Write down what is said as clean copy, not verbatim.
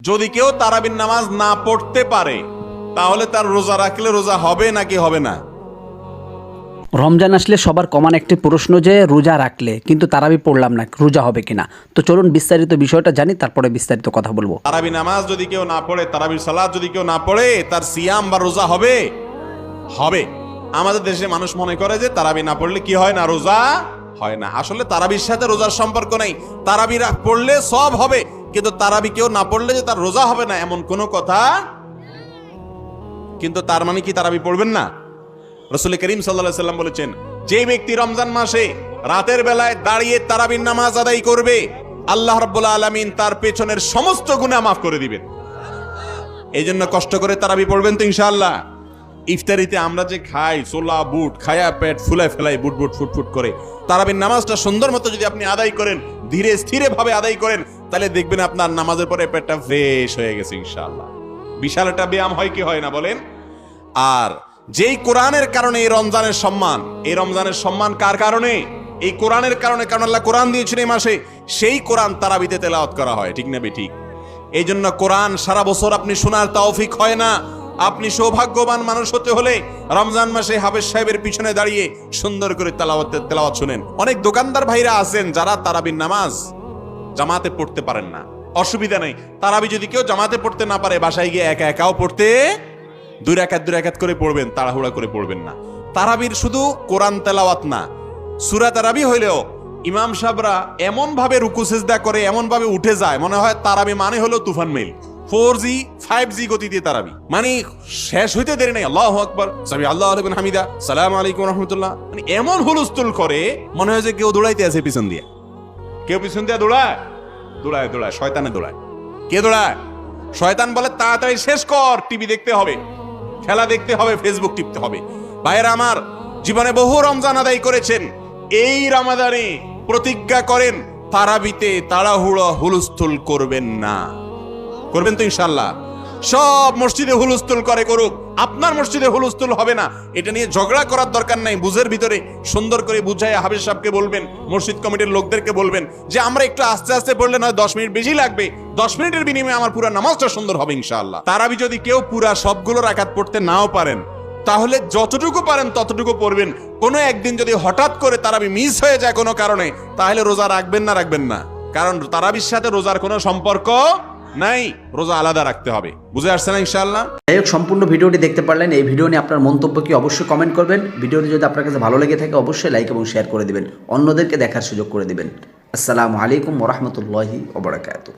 যদি কেউ তারাবির নামাজ না পড়তে পারে তাহলে তার রোজা রাখলে রোজা হবে নাকি হবে না? রমজান আসলে সবার কমন একটি প্রশ্ন যে রোজা রাখলে কিন্তু তারাবি পড়লাম না, রোজা হবে কিনা। তো চলুন বিস্তারিত বিষয়টা জানি, তারপরে বিস্তারিত কথা বলবো। তারাবি নামাজ যদি কেউ না পড়ে, তারাবির সালাত যদি কেউ না পড়ে, তার সিয়াম বা রোজা হবে? হবে। আমাদের দেশে মানুষ মনে করে যে তারাবি না পড়লে কি হয় না, রোজা হয় না। আসলে তারাবির সাথে রোজার সম্পর্ক নেই। তারাবি পড়লে সব হবে, কিন্তু তারাবি কেউ না পড়লে যে তার রোজা হবে না এমন কোনো কথা। কিন্তু তার মানে কি তারাবি পড়বেন না? রাসূল করিম সাল্লাল্লাহু আলাইহি ওয়াসাল্লাম বলেছেন, যে ব্যক্তি রমজান মাসে রাতের বেলায় দাঁড়িয়ে তারাবির নামাজ আদায় করবে, আল্লাহ রাব্বুল আলামিন তার পেছনের সমস্ত গুনাহ মাফ করে দিবেন। এই জন্য কষ্ট করে তারাবি পড়বেন তো ইনশাআল্লাহ। ইফতারিতে আমরা যে খাই ছোলা বুট, খায়া পেট ফুলায় ফেলাই বুট বুট ফুট ফুট করে, তারাবির নামাজটা সুন্দর মতো যদি আপনি আদায় করেন, ধীরে স্থিরে ভাবে আদায় করেন, তাহলে দেখবেন আপনার নামাজের পরে পেটটা ফ্রেশ হয়ে গেছে ইনশাআল্লাহ। বিশাল একটা ব্যায়াম হয় কি হয় না বলেন? আর যেই কোরআনের কারণে এই রমজানের সম্মান, এই রমজানের সম্মান কার কারণে? এই কোরআনের কারণে। কারণ আল্লাহ কোরআন দিয়েছেন এই মাসে, সেই কোরআন তারাবিতে তেলাওয়াত করা হয়, ঠিক না বেঠিক? এই জন্য কোরআন সারা বছর আপনি শোনার তৌফিক হয় না। আপনি সৌভাগ্যবান মানুষ হতে হলে রমজান মাসে হাফেজ সাহেবের পিছনে দাঁড়িয়ে সুন্দর করে তেলাওয়াত শুনেন। অনেক দোকানদার ভাইরা আছেন যারা তারাবির নামাজ জামাতে পড়তে পারেন না, অসুবিধা নেই। তারাবি যদি কেউ জামাতে পড়তে না পারে, বাসায় গিয়ে একা একাও পড়তে, দুই রাকাত করে পড়বেন, তাড়াহুড়া করে পড়বেন না। তারাবির শুধু কোরআন তেলাওয়াত না, সূরা তারাবি হইলেও ইমাম সাহেবরা এমন ভাবে রুকু সিজদা করে, এমন ভাবে উঠে যায়, মনে হয় তারাবি মানে হলো তুফান মেল, 4G 5G গতিতে তারাবি, মানে শেষ হইতে দেরি নাই। আল্লাহু আকবার, সামি আল্লাহু লিমান হামিদা, সালামু আলাইকুম রাহমাতুল্লাহ, মানে এমন হুলস্থুল করে মনে হয় যে কেউ দৌড়াইতে আছে পিছন দিয়ে। কেউ পিছন দিয়ে দৌড়ায়, শয়তানে দৌড়ায়। কে দৌড়ায়? শয়তান বলে তাড়াতাড়ি শেষ কর, টিভি দেখতে হবে, খেলা দেখতে হবে, ফেসবুক টিপতে হবে। ভাইয়েরা আমার, জীবনে বহু রমজান আদায় করেছেন, এই রমাদানে প্রতিজ্ঞা করেন তারাবিতে তাড়াহুড়ো হুলস্থুল করবেন না। করবেন তো ইনশাআল্লাহ? সব মসজিদে হুলস্থুল করে করুক, আপনার মসজিদে হুলস্থুল হবে না। এটা নিয়ে ঝগড়া করার দরকার নাই। বুঝের ভিতরে সুন্দর করে বুঝাইয়া হাফেজ সাহেবকে বলবেন, মসজিদ কমিটির লোকদেরকে বলবেন যে আমরা একটু আস্তে আস্তে পড়লে নয় 10 মিনিট বেশি লাগবে, 10 মিনিটের বিনিময়ে আমার পুরো নামাজটা সুন্দর হবে ইনশাআল্লাহ। তারাবি যদি কেউ পুরা সবগুলো রাকাত পড়তে নাও পারেন, তাহলে যতটুকু পারেন ততটুকু পড়বেন। কোনো একদিন যদি হঠাৎ করে তারাবি মিস হয়ে যায় কোনো কারণে, তাহলে রোজা রাখবেন না? কারণ তারাবির সাথে রোজার কোনো সম্পর্ক নাই, রোজা আলাদা রাখতে হবে। বুঝে আসছে না ইনশাআল্লাহ? যাই হোক, সম্পূর্ণ ভিডিওটি দেখতে পারলেন। এই ভিডিও নিয়ে আপনার মন্তব্য কি অবশ্যই কমেন্ট করবেন। ভিডিওটি যদি আপনার কাছে ভালো লেগে থাকে অবশ্যই লাইক এবং শেয়ার করে দিবেন, অন্যদেরকে দেখার সুযোগ করে দিবেন। আসসালামু আলাইকুম ওয়া রাহমাতুল্লাহি ওয়া বারাকাতুহু।